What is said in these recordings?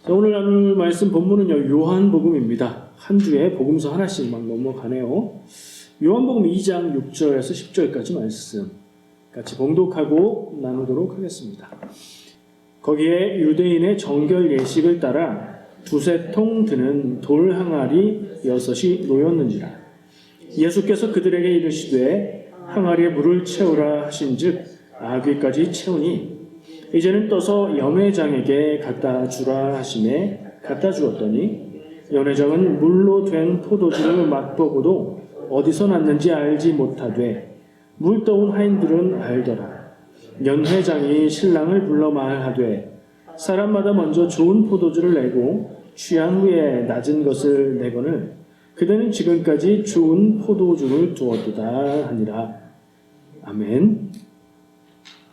자, 오늘 나눌 말씀 본문은요, 요한복음입니다. 한 주에 복음서 하나씩 막 넘어가네요. 요한복음 2장 6절에서 10절까지 말씀 같이 봉독하고 나누도록 하겠습니다. 거기에 유대인의 정결 예식을 따라 두세 통 드는 돌 항아리 6이 놓였는지라. 예수께서 그들에게 이르시되 항아리에 물을 채우라 하신즉 아귀까지 채우니 이제는 떠서 연회장에게 갖다 주라 하시매 갖다 주었더니 연회장은 물로 된 포도주를 맛보고도 어디서 났는지 알지 못하되 물 떠온 하인들은 알더라. 연회장이 신랑을 불러 말하되 사람마다 먼저 좋은 포도주를 내고 취한 후에 낮은 것을 내거늘 그대는 지금까지 좋은 포도주를 두었도다 하니라. 아멘.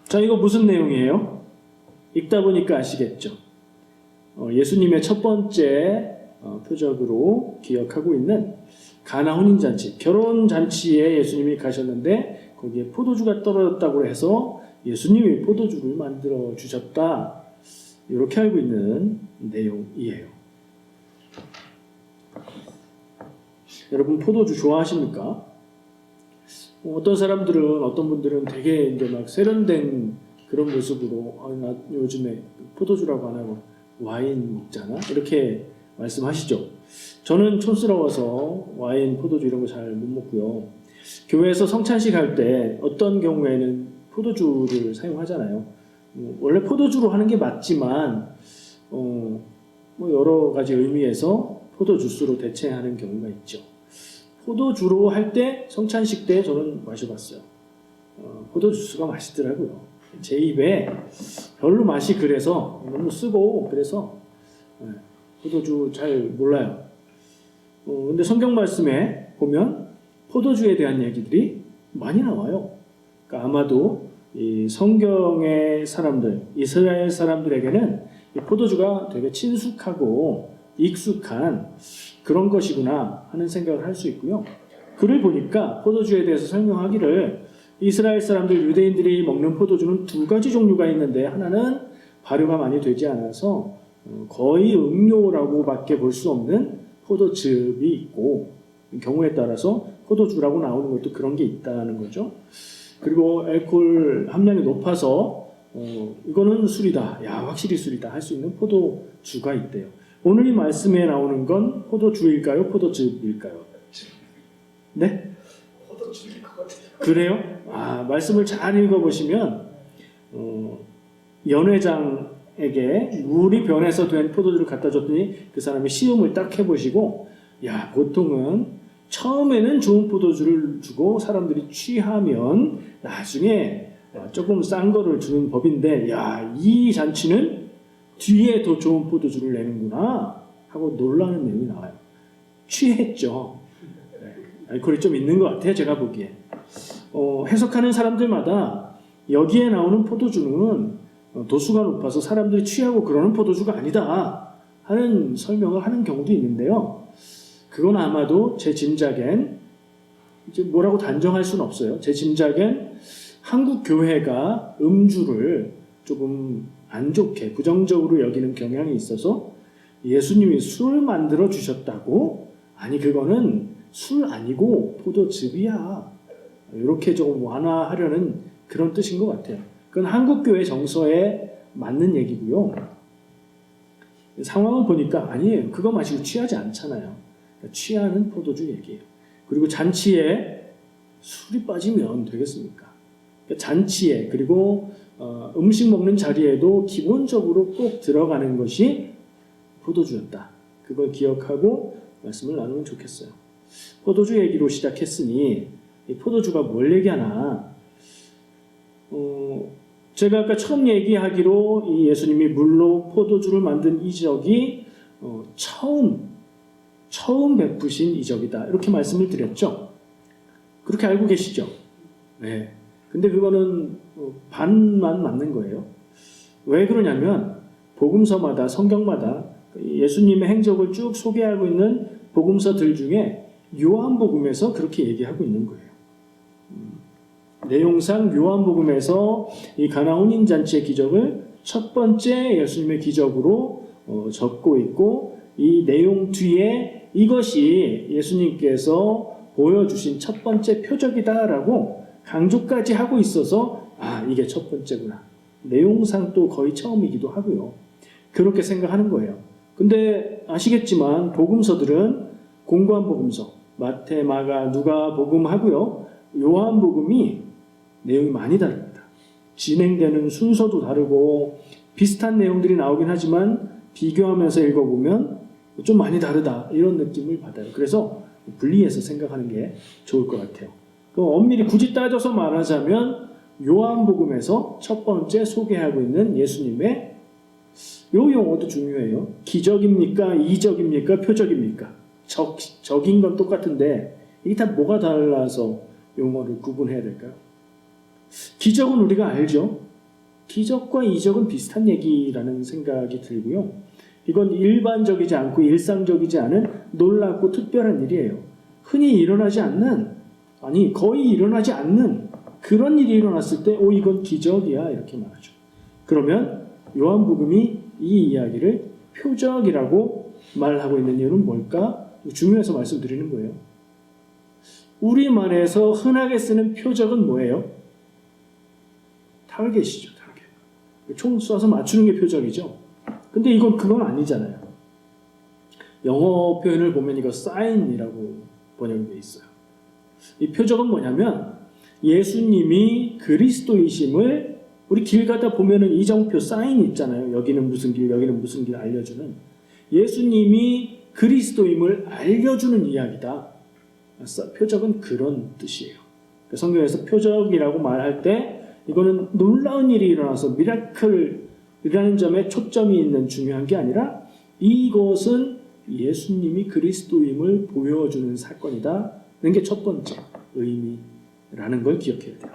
자, 이거 무슨 내용이에요? 읽다 보니까 아시겠죠? 예수님의 첫 번째 표적으로 기억하고 있는 가나 혼인잔치, 결혼잔치에 예수님이 가셨는데 거기에 포도주가 떨어졌다고 해서 예수님이 포도주를 만들어 주셨다, 이렇게 알고 있는 내용이에요. 여러분, 포도주 좋아하십니까? 어떤 사람들은, 어떤 분들은 되게 이제 막 세련된 그런 모습으로 나 요즘에 포도주라고 안 하고 와인 먹잖아, 이렇게 말씀하시죠. 저는 촌스러워서 와인, 포도주 이런 거 잘 못 먹고요. 교회에서 성찬식 할 때 어떤 경우에는 포도주를 사용하잖아요. 원래 포도주로 하는 게 맞지만 뭐 여러 가지 의미에서 포도주스로 대체하는 경우가 있죠. 포도주로 할 때, 성찬식 때 저는 마셔봤어요. 포도주스가 맛있더라고요. 제 입에 별로 맛이 그래서 너무 쓰고 그래서 포도주 잘 몰라요. 근데 성경 말씀에 보면 포도주에 대한 얘기들이 많이 나와요. 그러니까 아마도 이 성경의 사람들, 이스라엘 사람들에게는 이 포도주가 되게 친숙하고 익숙한 그런 것이구나 하는 생각을 할 수 있고요. 글을 보니까 포도주에 대해서 설명하기를 이스라엘 사람들, 유대인들이 먹는 포도주는 두 가지 종류가 있는데 하나는 발효가 많이 되지 않아서 거의 음료라고 밖에 볼 수 없는 포도즙이 있고, 경우에 따라서 포도주라고 나오는 것도 그런 게 있다는 거죠. 그리고 알코올 함량이 높아서 이거는 술이다, 야 확실히 술이다 할 수 있는 포도주가 있대요. 오늘 이 말씀에 나오는 건 포도주일까요? 포도즙일까요? 네? 포도주일 것 같아요. 그래요? 말씀을 잘 읽어보시면 연회장에게 물이 변해서 된 포도주를 갖다 줬더니 그 사람이 시음을 딱 해보시고, 야, 보통은 처음에는 좋은 포도주를 주고 사람들이 취하면 나중에 조금 싼 거를 주는 법인데, 야, 이 잔치는 뒤에 더 좋은 포도주를 내는구나 하고 놀라는 내용이 나와요. 취했죠. 알코올이 좀 있는 것 같아요, 제가 보기에. 해석하는 사람들마다 여기에 나오는 포도주는 도수가 높아서 사람들이 취하고 그러는 포도주가 아니다 하는 설명을 하는 경우도 있는데요. 그건 아마도 제 짐작엔, 이제 뭐라고 단정할 수는 없어요. 제 짐작엔 한국 교회가 음주를 조금 안 좋게, 부정적으로 여기는 경향이 있어서 예수님이 술 만들어 주셨다고? 아니, 그거는 술 아니고 포도즙이야, 이렇게 조금 완화하려는 그런 뜻인 것 같아요. 그건 한국교회 정서에 맞는 얘기고요. 상황을 보니까 아니에요. 그거 마시고 취하지 않잖아요. 그러니까 취하는 포도주 얘기예요. 그리고 잔치에 술이 빠지면 되겠습니까? 그러니까 잔치에, 그리고 음식 먹는 자리에도 기본적으로 꼭 들어가는 것이 포도주였다. 그걸 기억하고 말씀을 나누면 좋겠어요. 포도주 얘기로 시작했으니 이 포도주가 뭘 얘기하나? 제가 아까 처음 얘기하기로 이 예수님이 물로 포도주를 만든 이적이 처음 베푸신 이적이다, 이렇게 말씀을 드렸죠. 그렇게 알고 계시죠? 네. 근데 그거는 반만 맞는 거예요. 왜 그러냐면 복음서마다, 성경마다 예수님의 행적을 쭉 소개하고 있는 복음서들 중에 요한복음에서 그렇게 얘기하고 있는 거예요. 내용상 요한복음에서 이 가나 혼인잔치의 기적을 첫 번째 예수님의 기적으로 적고 있고 이 내용 뒤에 이것이 예수님께서 보여주신 첫 번째 표적이다라고 강조까지 하고 있어서 이게 첫 번째구나. 내용상 또 거의 처음이기도 하고요. 그렇게 생각하는 거예요. 근데 아시겠지만 복음서들은 공고한 복음서 마태, 마가, 누가 복음하고요. 요한 복음이 내용이 많이 다릅니다. 진행되는 순서도 다르고 비슷한 내용들이 나오긴 하지만 비교하면서 읽어보면 좀 많이 다르다 이런 느낌을 받아요. 그래서 분리해서 생각하는 게 좋을 것 같아요. 엄밀히 굳이 따져서 말하자면 요한복음에서 첫 번째 소개하고 있는 예수님의 요 용어도 중요해요. 기적입니까? 이적입니까? 표적입니까? 적인 건 똑같은데 이게 다 뭐가 달라서 용어를 구분해야 될까요? 기적은 우리가 알죠. 기적과 이적은 비슷한 얘기라는 생각이 들고요. 이건 일반적이지 않고 일상적이지 않은 놀랍고 특별한 일이에요. 흔히 일어나지 않는, 거의 일어나지 않는 그런 일이 일어났을 때 이건 기적이야 이렇게 말하죠. 그러면 요한복음이 이 이야기를 표적이라고 말하고 있는 이유는 뭘까? 중요해서 말씀드리는 거예요. 우리말에서 흔하게 쓰는 표적은 뭐예요? 타겟이죠. 타겟. 총 쏴서 맞추는 게 표적이죠. 근데 그건 아니잖아요. 영어 표현을 보면 이거 사인이라고 번역이 되어 있어요. 이 표적은 뭐냐면 예수님이 그리스도이심을 우리 길 가다 보면은 이정표 사인 있잖아요. 여기는 무슨 길, 여기는 무슨 길 알려주는. 예수님이 그리스도임을 알려주는 이야기다. 표적은 그런 뜻이에요. 성경에서 표적이라고 말할 때 이거는 놀라운 일이 일어나서 미라클이라는 점에 초점이 있는 중요한 게 아니라 이것은 예수님이 그리스도임을 보여주는 사건이다는 게 첫 번째 의미라는 걸 기억해야 돼요.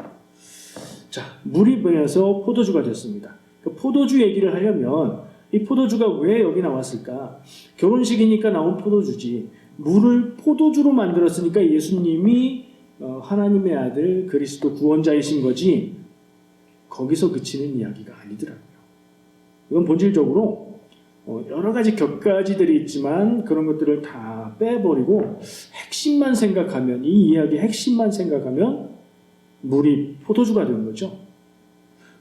자, 물이 변해서 포도주가 됐습니다. 포도주 얘기를 하려면 이 포도주가 왜 여기 나왔을까? 결혼식이니까 나온 포도주지. 물을 포도주로 만들었으니까 예수님이 하나님의 아들 그리스도 구원자이신 거지 거기서 그치는 이야기가 아니더라고요. 이건 본질적으로 여러 가지 격가지들이 있지만 그런 것들을 다 빼버리고 핵심만 생각하면 이 이야기의 핵심만 생각하면 물이 포도주가 된 거죠.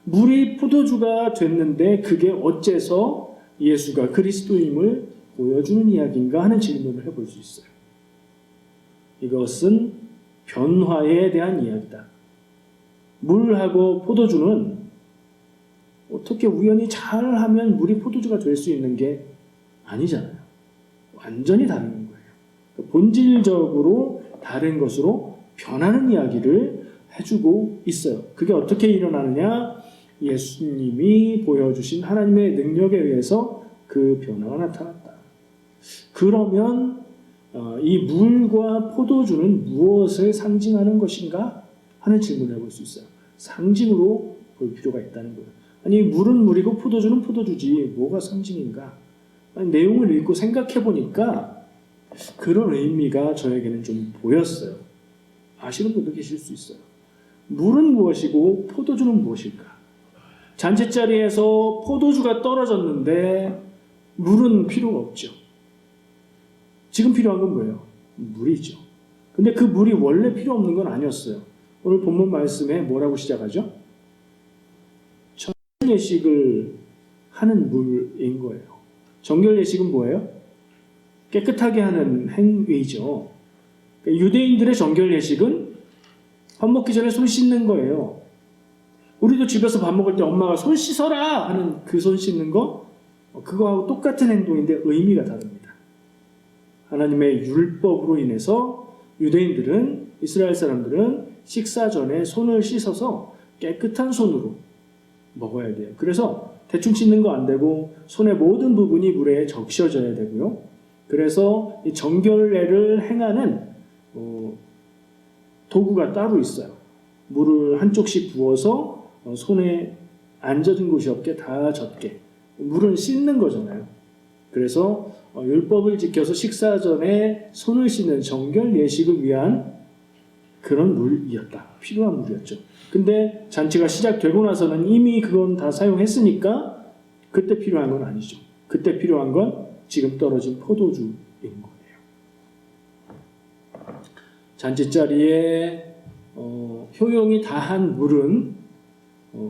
물이 포도주가 됐는데 그게 어째서 예수가 그리스도임을 보여주는 이야기인가 하는 질문을 해볼 수 있어요. 이것은 변화에 대한 이야기다. 물하고 포도주는 어떻게 우연히 잘하면 물이 포도주가 될 수 있는 게 아니잖아요. 완전히 다른 거예요. 본질적으로 다른 것으로 변하는 이야기를 해주고 있어요. 그게 어떻게 일어나느냐? 예수님이 보여주신 하나님의 능력에 의해서 그 변화가 나타났다. 그러면 이 물과 포도주는 무엇을 상징하는 것인가? 하는 질문을 해볼 수 있어요. 상징으로 볼 필요가 있다는 거예요. 물은 물이고 포도주는 포도주지 뭐가 상징인가? 내용을 읽고 생각해 보니까 그런 의미가 저에게는 좀 보였어요. 아시는 분도 계실 수 있어요. 물은 무엇이고 포도주는 무엇일까? 잔치자리에서 포도주가 떨어졌는데 물은 필요가 없죠. 지금 필요한 건 뭐예요? 물이죠. 근데 그 물이 원래 필요 없는 건 아니었어요. 오늘 본문 말씀에 뭐라고 시작하죠? 정결예식을 하는 물인 거예요. 정결예식은 뭐예요? 깨끗하게 하는 행위죠. 유대인들의 정결예식은 밥 먹기 전에 손 씻는 거예요. 우리도 집에서 밥 먹을 때 엄마가 손 씻어라 하는 그 손 씻는 거 그거하고 똑같은 행동인데 의미가 다릅니다. 하나님의 율법으로 인해서 유대인들은 이스라엘 사람들은 식사 전에 손을 씻어서 깨끗한 손으로 먹어야 돼요. 그래서 대충 씻는 거 안 되고 손의 모든 부분이 물에 적셔져야 되고요. 그래서 이 정결례를 행하는 도구가 따로 있어요. 물을 한쪽씩 부어서 손에 안 젖은 곳이 없게 다 젖게. 물은 씻는 거잖아요. 그래서 율법을 지켜서 식사 전에 손을 씻는 정결 예식을 위한 그런 물이었다. 필요한 물이었죠. 근데 잔치가 시작되고 나서는 이미 그건 다 사용했으니까 그때 필요한 건 아니죠. 그때 필요한 건 지금 떨어진 포도주인 거예요. 잔치자리에 효용이 다한 물은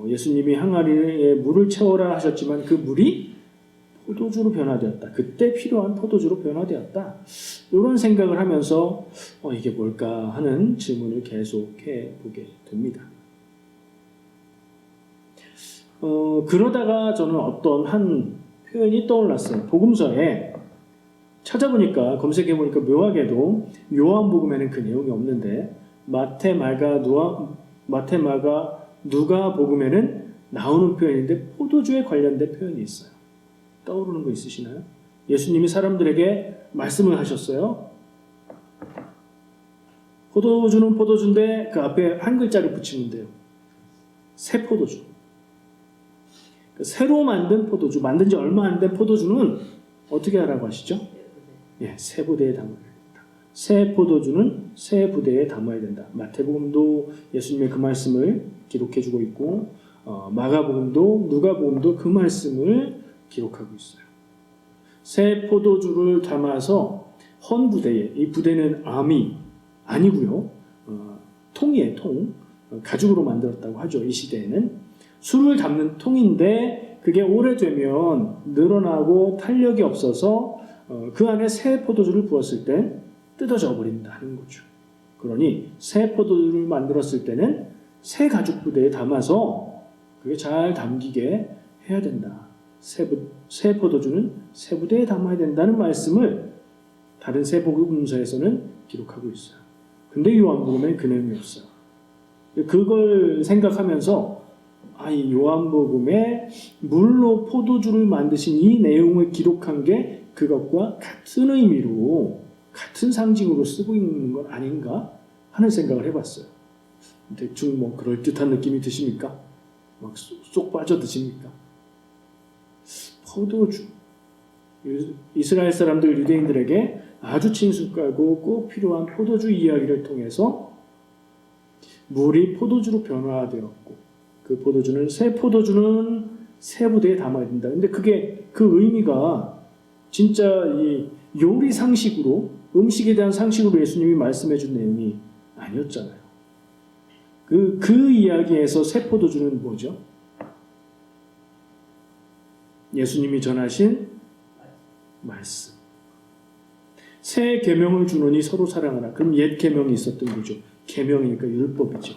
예수님이 항아리에 물을 채워라 하셨지만 그 물이 포도주로 변화되었다. 그때 필요한 포도주로 변화되었다. 이런 생각을 하면서 이게 뭘까 하는 질문을 계속해 보게 됩니다. 그러다가 저는 어떤 한 표현이 떠올랐어요. 복음서에 찾아보니까 검색해보니까 묘하게도 요한복음에는 그 내용이 없는데 마태, 마가, 누가 복음에는 나오는 표현인데 포도주에 관련된 표현이 있어요. 떠오르는 거 있으시나요? 예수님이 사람들에게 말씀을 하셨어요. 포도주는 포도주인데 그 앞에 한 글자를 붙이면 돼요. 새 포도주. 새로 만든 포도주, 만든 지 얼마 안 된 포도주는 어떻게 하라고 하시죠? 새 부대에 담아야 된다. 새 포도주는 새 부대에 담아야 된다. 마태복음도 예수님의 그 말씀을 기록해주고 있고 마가복음도 누가복음도 그 말씀을 기록하고 있어요. 새 포도주를 담아서 헌 부대에, 이 부대는 암이 아니고요. 통이에요, 통. 가죽으로 만들었다고 하죠. 이 시대에는. 술을 담는 통인데 그게 오래되면 늘어나고 탄력이 없어서 그 안에 새 포도주를 부었을 땐 뜯어져 버린다는 거죠. 그러니 새 포도주를 만들었을 때는 새 가죽 부대에 담아서 그게 잘 담기게 해야 된다. 새 포도주는 새 부대에 담아야 된다는 말씀을 다른 새 복음서에서는 기록하고 있어요. 근데 요한복음엔 그 내용이 없어요. 그걸 생각하면서 이 요한복음에 물로 포도주를 만드신 이 내용을 기록한 게 그것과 같은 의미로 같은 상징으로 쓰고 있는 건 아닌가 하는 생각을 해봤어요. 대충 그럴듯한 느낌이 드십니까? 막 쏙 빠져드십니까? 포도주. 이스라엘 사람들 유대인들에게 아주 친숙하고 꼭 필요한 포도주 이야기를 통해서 물이 포도주로 변화되었고 그 포도주는 새 포도주는 새 부대에 담아야 된다. 근데 그게 그 의미가 진짜 이 요리 상식으로 음식에 대한 상식으로 예수님이 말씀해 준 내용이 아니었잖아요. 그 이야기에서 새 포도주는 뭐죠? 예수님이 전하신 말씀. 새 계명을 주노니 서로 사랑하라. 그럼 옛 계명이 있었던 거죠. 계명이니까 율법이죠.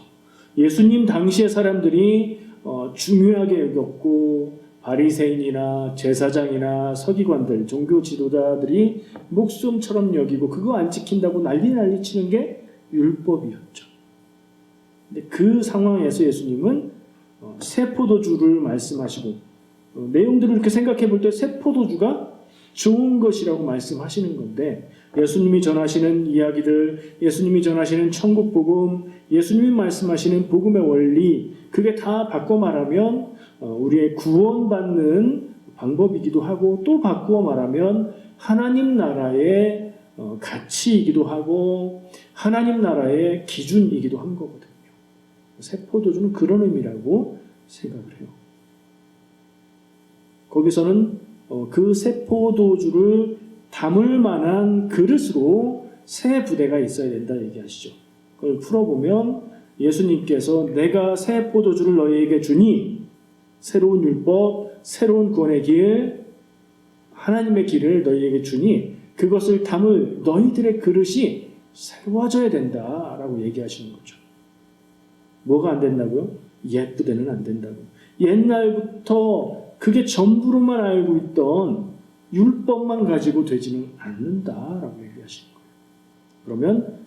예수님 당시의 사람들이 중요하게 여겼고 바리새인이나 제사장이나 서기관들, 종교 지도자들이 목숨처럼 여기고 그거 안 지킨다고 난리 치는 게 율법이었죠. 근데 그 상황에서 예수님은 새 포도주를 말씀하시고 내용들을 이렇게 생각해 볼 때 새 포도주가 좋은 것이라고 말씀하시는 건데 예수님이 전하시는 이야기들, 예수님이 전하시는 천국 복음, 예수님이 말씀하시는 복음의 원리 그게 다 바꿔 말하면 우리의 구원받는 방법이기도 하고 또 바꾸어 말하면 하나님 나라의 가치이기도 하고 하나님 나라의 기준이기도 한 거거든요. 새 포도주는 그런 의미라고 생각을 해요. 거기서는 그 새 포도주를 담을 만한 그릇으로 새 부대가 있어야 된다 얘기하시죠. 그걸 풀어보면 예수님께서 내가 새 포도주를 너희에게 주니 새로운 율법, 새로운 구원의 길, 하나님의 길을 너희에게 주니 그것을 담을 너희들의 그릇이 새로워져야 된다라고 얘기하시는 거죠. 뭐가 안 된다고요? 옛 부대는 안 된다고. 옛날부터 그게 전부로만 알고 있던 율법만 가지고 되지는 않는다라고 얘기하시는 거예요. 그러면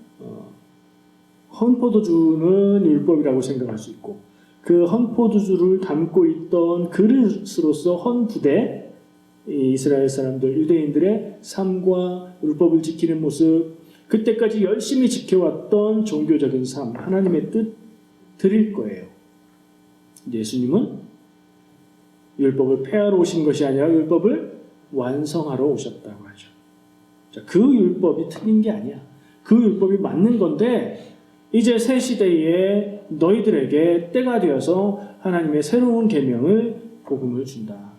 헌포도주는 율법이라고 생각할 수 있고 그 헌포도주를 담고 있던 그릇으로서 헌부대, 이스라엘 사람들, 유대인들의 삶과 율법을 지키는 모습, 그때까지 열심히 지켜왔던 종교적인 삶, 하나님의 뜻 드릴 거예요. 예수님은 율법을 폐하러 오신 것이 아니라 율법을 완성하러 오셨다고 하죠. 자, 그 율법이 틀린 게 아니야. 그 율법이 맞는 건데 이제 새 시대에 너희들에게 때가 되어서 하나님의 새로운 계명을 복음을 준다.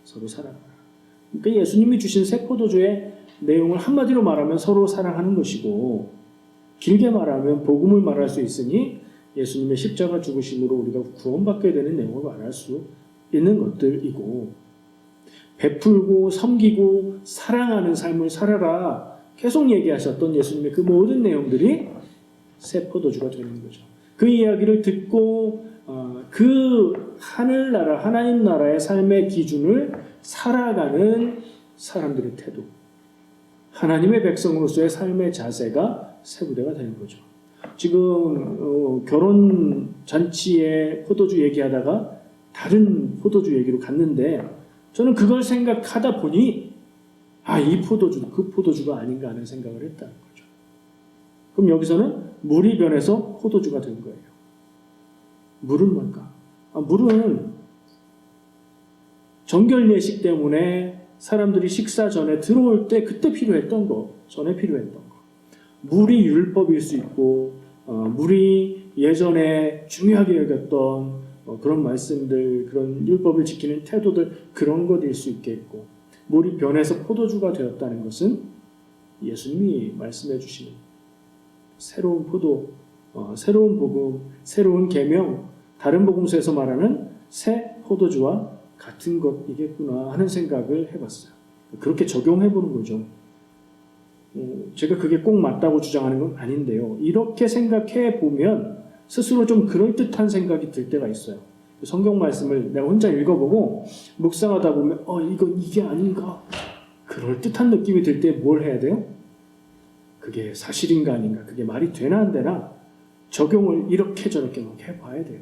서로 사랑하라. 그러니까 예수님이 주신 새 포도주의 내용을 한마디로 말하면 서로 사랑하는 것이고, 길게 말하면 복음을 말할 수 있으니 예수님의 십자가 죽으심으로 우리가 구원받게 되는 내용을 말할 수 있는 것들이고, 베풀고 섬기고 사랑하는 삶을 살아라 계속 얘기하셨던 예수님의 그 모든 내용들이 새 포도주가 되는 거죠. 그 이야기를 듣고 그 하늘나라 하나님 나라의 삶의 기준을 살아가는 사람들의 태도, 하나님의 백성으로서의 삶의 자세가 새 부대가 되는 거죠. 지금 결혼 잔치에 포도주 얘기하다가 다른 포도주 얘기로 갔는데, 저는 그걸 생각하다 보니 이 포도주도 그 포도주가 아닌가 하는 생각을 했다는 거죠. 그럼 여기서는 물이 변해서 포도주가 된 거예요. 물은 뭘까? 물은 정결 예식 때문에 사람들이 식사 전에 들어올 때 그때 필요했던 거, 전에 필요했던 거. 물이 율법일 수 있고, 물이 예전에 중요하게 여겼던 그런 말씀들, 그런 율법을 지키는 태도들, 그런 것일 수 있겠고, 물이 변해서 포도주가 되었다는 것은 예수님이 말씀해 주시는 새로운 포도, 새로운 복음, 새로운 계명, 다른 복음서에서 말하는 새 포도주와 같은 것이겠구나 하는 생각을 해봤어요. 그렇게 적용해보는 거죠. 제가 그게 꼭 맞다고 주장하는 건 아닌데요. 이렇게 생각해 보면 스스로 좀 그럴듯한 생각이 들 때가 있어요. 성경 말씀을 내가 혼자 읽어보고 묵상하다 보면 이게 아닌가? 그럴듯한 느낌이 들 때 뭘 해야 돼요? 그게 사실인가 아닌가? 그게 말이 되나 안 되나? 적용을 이렇게 저렇게 막 해봐야 돼요.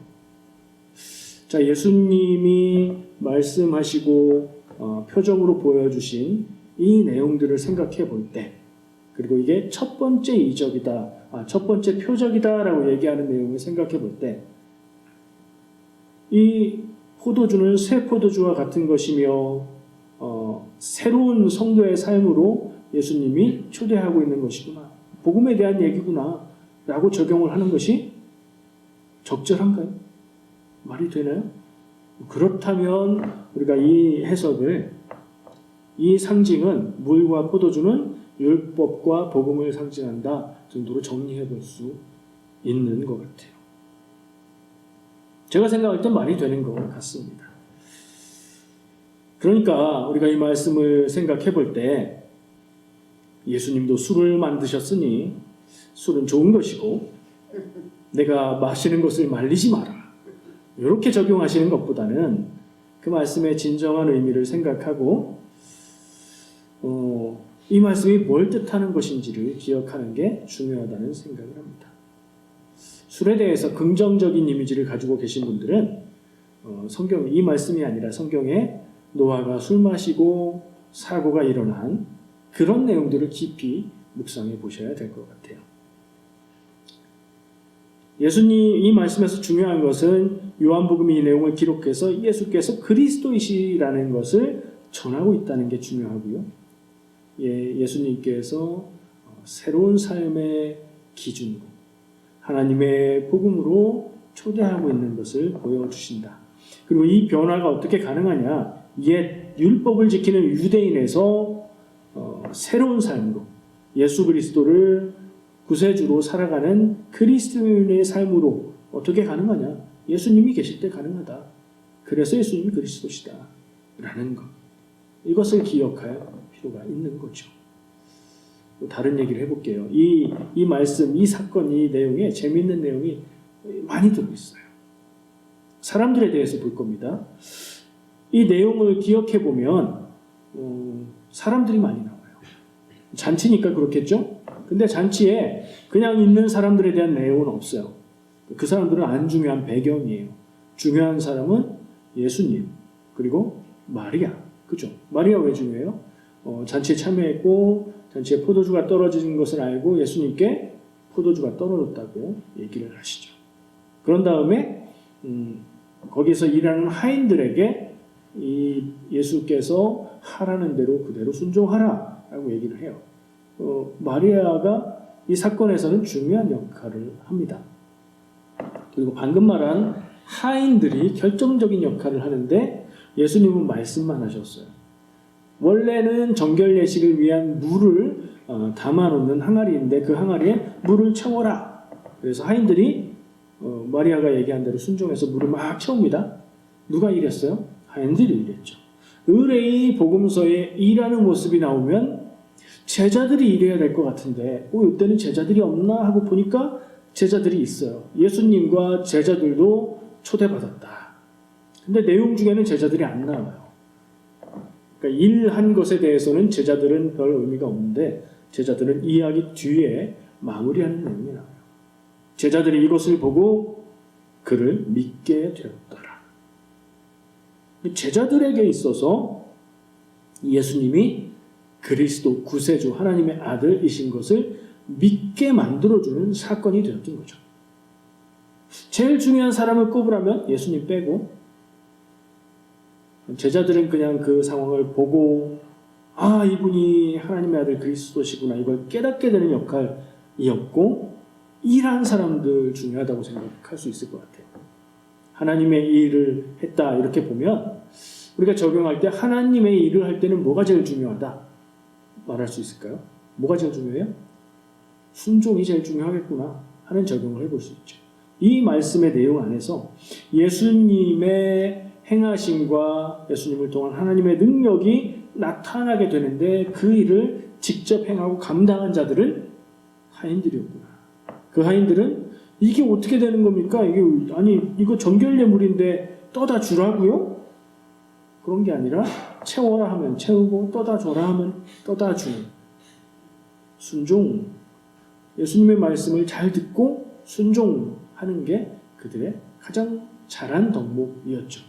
자, 예수님이 말씀하시고 표적으로 보여주신 이 내용들을 생각해 볼 때, 그리고 이게 첫 번째 이적이다, 첫 번째 표적이다라고 얘기하는 내용을 생각해 볼 때, 이 포도주는 새 포도주와 같은 것이며 새로운 성도의 삶으로 예수님이 초대하고 있는 것이구나, 복음에 대한 얘기구나 라고 적용을 하는 것이 적절한가요? 말이 되나요? 그렇다면 우리가 이 해석을, 이 상징은 물과 포도주는 율법과 복음을 상징한다 정도로 정리해 볼 수 있는 것 같아요. 제가 생각할 때 말이 되는 것 같습니다. 그러니까 우리가 이 말씀을 생각해 볼 때, 예수님도 술을 만드셨으니 술은 좋은 것이고 내가 마시는 것을 말리지 마라, 이렇게 적용하시는 것보다는 그 말씀의 진정한 의미를 생각하고 이 말씀이 뭘 뜻하는 것인지를 기억하는 게 중요하다는 생각을 합니다. 술에 대해서 긍정적인 이미지를 가지고 계신 분들은 성경, 이 말씀이 아니라 성경에 노아가 술 마시고 사고가 일어난 그런 내용들을 깊이 묵상해 보셔야 될 것 같아요. 예수님 이 말씀에서 중요한 것은 요한복음이 이 내용을 기록해서 예수께서 그리스도이시라는 것을 전하고 있다는 게 중요하고요. 예수님께서 새로운 삶의 기준으로 하나님의 복음으로 초대하고 있는 것을 보여주신다. 그리고 이 변화가 어떻게 가능하냐? 옛 율법을 지키는 유대인에서 새로운 삶으로 예수 그리스도를 구세주로 살아가는 그리스도인의 삶으로 어떻게 가능하냐? 예수님이 계실 때 가능하다. 그래서 예수님이 그리스도시다 라는 것, 이것을 기억할 필요가 있는 거죠. 또 다른 얘기를 해볼게요. 이 말씀, 이 사건, 이 내용에 재미있는 내용이 많이 들어있어요. 사람들에 대해서 볼 겁니다. 이 내용을 기억해 보면 사람들이 많이 나와요. 잔치니까 그렇겠죠? 근데 잔치에 그냥 있는 사람들에 대한 내용은 없어요. 그 사람들은 안 중요한 배경이에요. 중요한 사람은 예수님, 그리고 마리아. 그죠? 마리아 왜 중요해요? 잔치에 참여했고 잔치에 포도주가 떨어진 것을 알고 예수님께 포도주가 떨어졌다고 얘기를 하시죠. 그런 다음에 거기서 일하는 하인들에게 이 예수께서 하라는 대로 그대로 순종하라 라고 얘기를 해요. 마리아가 이 사건에서는 중요한 역할을 합니다. 그리고 방금 말한 하인들이 결정적인 역할을 하는데 예수님은 말씀만 하셨어요. 원래는 정결 예식을 위한 물을 담아놓는 항아리인데 그 항아리에 물을 채워라. 그래서 하인들이 마리아가 얘기한 대로 순종해서 물을 막 채웁니다. 누가 이랬어요? 하인들이 이랬죠. 의뢰의 복음서에 일하는 모습이 나오면 제자들이 일해야 될 것 같은데 이때는 제자들이 없나 하고 보니까 제자들이 있어요. 예수님과 제자들도 초대받았다. 근데 내용 중에는 제자들이 안 나와요. 그러니까 일한 것에 대해서는 제자들은 별 의미가 없는데 제자들은 이야기 뒤에 마무리하는 내용이 나와요. 제자들이 이것을 보고 그를 믿게 되었더라. 제자들에게 있어서 예수님이 그리스도 구세주 하나님의 아들이신 것을 믿게 만들어주는 사건이 되었던 거죠. 제일 중요한 사람을 꼽으라면 예수님 빼고 제자들은 그냥 그 상황을 보고 이분이 하나님의 아들 그리스도시구나 이걸 깨닫게 되는 역할이었고 일한 사람들 중요하다고 생각할 수 있을 것 같아요. 하나님의 일을 했다 이렇게 보면 우리가 적용할 때 하나님의 일을 할 때는 뭐가 제일 중요하다 말할 수 있을까요? 뭐가 제일 중요해요? 순종이 제일 중요하겠구나 하는 적용을 해볼 수 있죠. 이 말씀의 내용 안에서 예수님의 행하심과 예수님을 통한 하나님의 능력이 나타나게 되는데 그 일을 직접 행하고 감당한 자들은 하인들이었구나. 그 하인들은 이게 어떻게 되는 겁니까? 이거 정결예물인데 떠다 주라고요? 그런 게 아니라 채워라 하면 채우고 떠다 줘라 하면 떠다 주는 순종. 예수님의 말씀을 잘 듣고 순종하는 게 그들의 가장 잘한 덕목이었죠.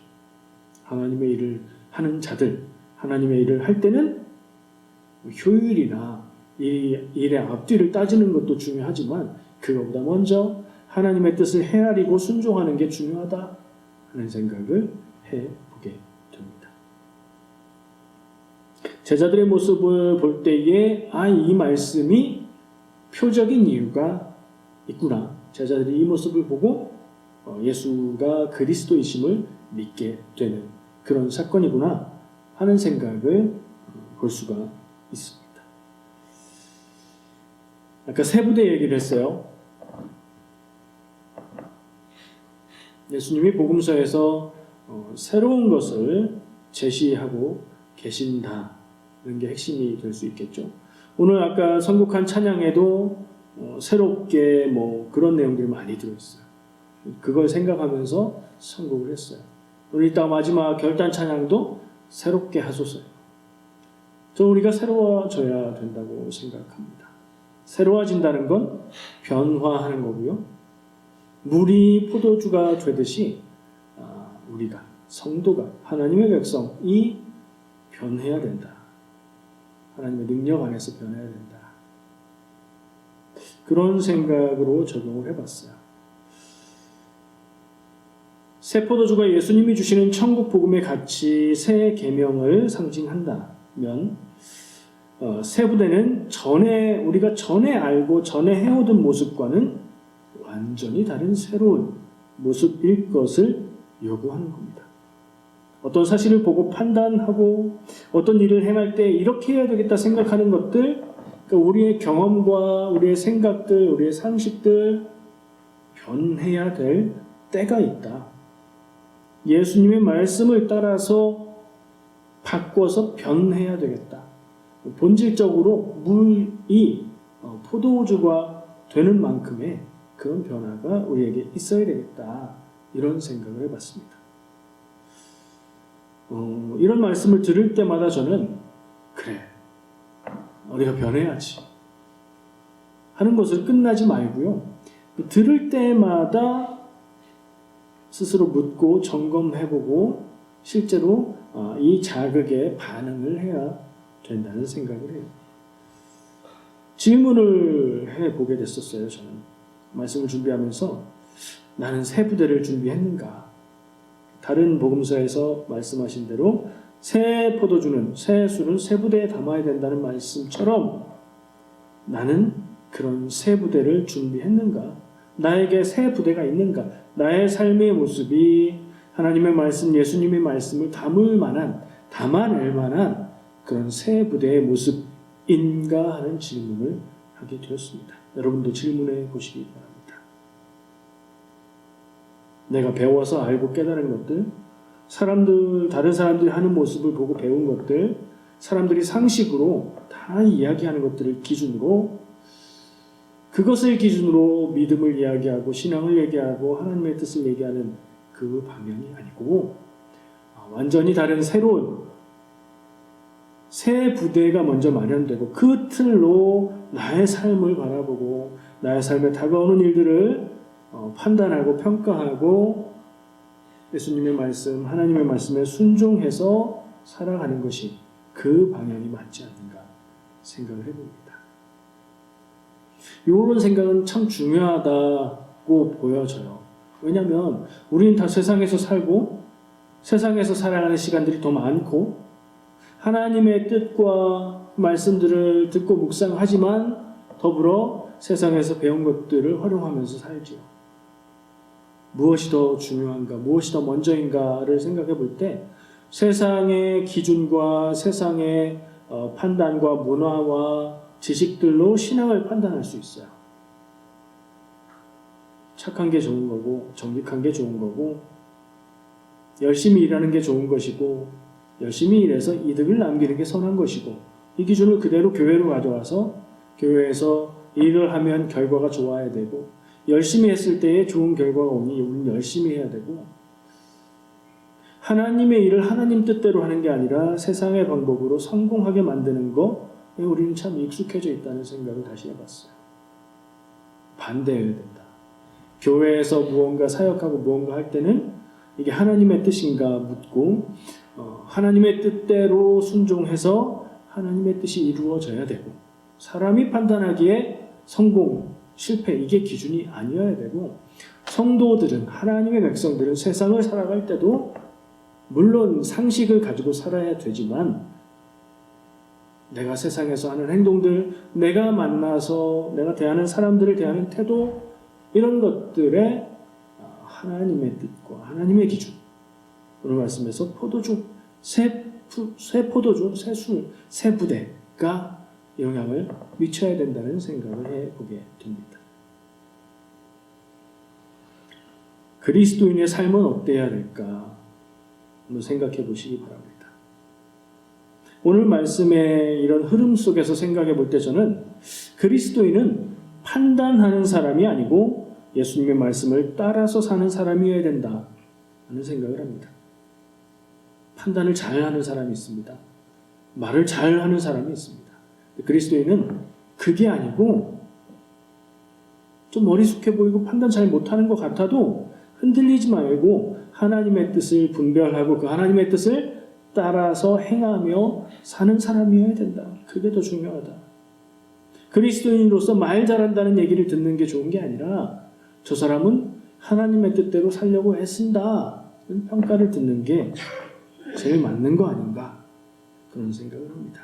하나님의 일을 하는 자들, 하나님의 일을 할 때는 효율이나 일의 앞뒤를 따지는 것도 중요하지만 그것보다 먼저 하나님의 뜻을 헤아리고 순종하는 게 중요하다 하는 생각을 해보게 됩니다. 제자들의 모습을 볼 때에 이 말씀이 표적인 이유가 있구나. 제자들이 이 모습을 보고 예수가 그리스도이심을 믿게 되는 그런 사건이구나 하는 생각을 볼 수가 있습니다. 아까 세 부대 얘기를 했어요. 예수님이 복음서에서 새로운 것을 제시하고 계신다는 게 핵심이 될 수 있겠죠. 오늘 아까 선곡한 찬양에도 새롭게 그런 내용들이 많이 들어있어요. 그걸 생각하면서 선곡을 했어요. 오늘 이따 마지막 결단 찬양도 새롭게 하소서요. 저는 우리가 새로워져야 된다고 생각합니다. 새로워진다는 건 변화하는 거고요. 물이 포도주가 되듯이 우리가 성도가 하나님의 백성이 변해야 된다. 하나님의 능력 안에서 변해야 된다. 그런 생각으로 적용을 해봤어요. 새 포도주가 예수님이 주시는 천국 복음의 가치, 새 계명을 상징한다면 새 부대는 우리가 전에 알고 전에 해오던 모습과는 완전히 다른 새로운 모습일 것을 요구하는 겁니다. 어떤 사실을 보고 판단하고 어떤 일을 행할 때 이렇게 해야 되겠다 생각하는 것들, 그러니까 우리의 경험과 우리의 생각들, 우리의 상식들 변해야 될 때가 있다. 예수님의 말씀을 따라서 바꿔서 변해야 되겠다. 본질적으로 물이 포도주가 되는 만큼의 그런 변화가 우리에게 있어야 되겠다. 이런 생각을 해봤습니다. 이런 말씀을 들을 때마다 저는 그래, 우리가 변해야지 하는 것을 끝나지 말고요. 들을 때마다 스스로 묻고 점검해보고 실제로 이 자극에 반응을 해야 된다는 생각을 해요. 질문을 해보게 됐었어요. 저는 말씀을 준비하면서 나는 새 부대를 준비했는가? 다른 복음서에서 말씀하신 대로 새 포도주는 새 술은 새 부대에 담아야 된다는 말씀처럼 나는 그런 새 부대를 준비했는가? 나에게 새 부대가 있는가? 나의 삶의 모습이 하나님의 말씀, 예수님의 말씀을 담아낼 만한 그런 새 부대의 모습인가 하는 질문을 하게 되었습니다. 여러분도 질문해 보시기 바랍니다. 내가 배워서 알고 깨달은 것들, 다른 사람들이 하는 모습을 보고 배운 것들, 사람들이 상식으로 다 이야기하는 것들을 기준으로, 그것을 기준으로 믿음을 이야기하고 신앙을 얘기하고 하나님의 뜻을 얘기하는 그 방향이 아니고 완전히 다른 새로운 새 부대가 먼저 마련되고 그 틀로 나의 삶을 바라보고 나의 삶에 다가오는 일들을 판단하고 평가하고 예수님의 말씀, 하나님의 말씀에 순종해서 살아가는 것이 그 방향이 맞지 않는가 생각을 해봅니다. 이런 생각은 참 중요하다고 보여져요. 왜냐하면 우리는 다 세상에서 살고 세상에서 살아가는 시간들이 더 많고 하나님의 뜻과 말씀들을 듣고 묵상하지만 더불어 세상에서 배운 것들을 활용하면서 살지요. 무엇이 더 중요한가, 무엇이 더 먼저인가를 생각해 볼 때 세상의 기준과 세상의 판단과 문화와 지식들로 신앙을 판단할 수 있어요. 착한 게 좋은 거고 정직한 게 좋은 거고 열심히 일하는 게 좋은 것이고 열심히 일해서 이득을 남기는 게 선한 것이고 이 기준을 그대로 교회로 가져와서 교회에서 일을 하면 결과가 좋아야 되고 열심히 했을 때에 좋은 결과가 오니 우리는 열심히 해야 되고 하나님의 일을 하나님 뜻대로 하는 게 아니라 세상의 방법으로 성공하게 만드는 거에 우리는 참 익숙해져 있다는 생각을 다시 해봤어요. 반대해야 된다. 교회에서 무언가 사역하고 무언가 할 때는 이게 하나님의 뜻인가 묻고 하나님의 뜻대로 순종해서 하나님의 뜻이 이루어져야 되고 사람이 판단하기에 성공, 실패 이게 기준이 아니어야 되고 성도들은 하나님의 백성들은 세상을 살아갈 때도 물론 상식을 가지고 살아야 되지만 내가 세상에서 하는 행동들, 내가 만나서 내가 대하는 사람들을 대하는 태도 이런 것들에 하나님의 뜻과 하나님의 기준 오늘 말씀에서 포도주, 새 포도주, 새 부대가 영향을 미쳐야 된다는 생각을 해보게 됩니다. 그리스도인의 삶은 어때야 될까? 한번 생각해 보시기 바랍니다. 오늘 말씀의 이런 흐름 속에서 생각해 볼 때 저는 그리스도인은 판단하는 사람이 아니고 예수님의 말씀을 따라서 사는 사람이어야 된다 하는 생각을 합니다. 판단을 잘하는 사람이 있습니다. 말을 잘하는 사람이 있습니다. 그리스도인은 그게 아니고 좀 머리숙해 보이고 판단 잘 못하는 것 같아도 흔들리지 말고 하나님의 뜻을 분별하고 그 하나님의 뜻을 따라서 행하며 사는 사람이어야 된다. 그게 더 중요하다. 그리스도인으로서 말 잘한다는 얘기를 듣는 게 좋은 게 아니라 저 사람은 하나님의 뜻대로 살려고 애쓴다. 평가를 듣는 게 제일 맞는 거 아닌가 그런 생각을 합니다.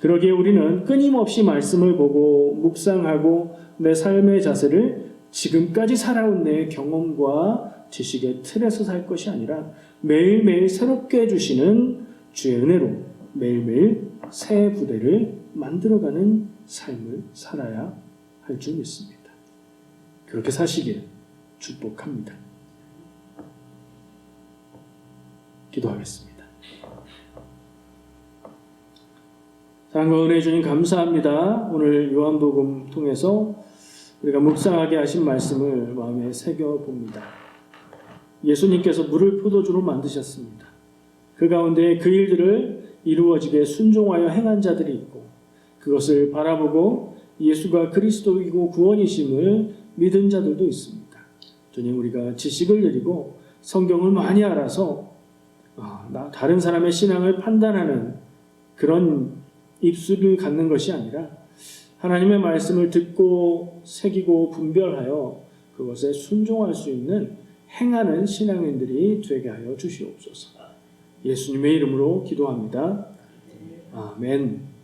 그러기에 우리는 끊임없이 말씀을 보고 묵상하고 내 삶의 자세를 지금까지 살아온 내 경험과 지식의 틀에서 살 것이 아니라 매일매일 새롭게 해주시는 주의 은혜로 매일매일 새 부대를 만들어가는 삶을 살아야 할 줄 믿습니다. 그렇게 사시길 축복합니다. 기도하겠습니다. 사랑과 은혜 주님 감사합니다. 오늘 요한복음 통해서 우리가 묵상하게 하신 말씀을 마음에 새겨봅니다. 예수님께서 물을 포도주로 만드셨습니다. 그 가운데 그 일들을 이루어지게 순종하여 행한 자들이 있고 그것을 바라보고 예수가 그리스도이고 구원이심을 믿은 자들도 있습니다. 주님 우리가 지식을 누리고 성경을 많이 알아서 다른 사람의 신앙을 판단하는 그런 입술을 갖는 것이 아니라 하나님의 말씀을 듣고 새기고 분별하여 그것에 순종할 수 있는 행하는 신앙인들이 되게 하여 주시옵소서. 예수님의 이름으로 기도합니다. 아멘.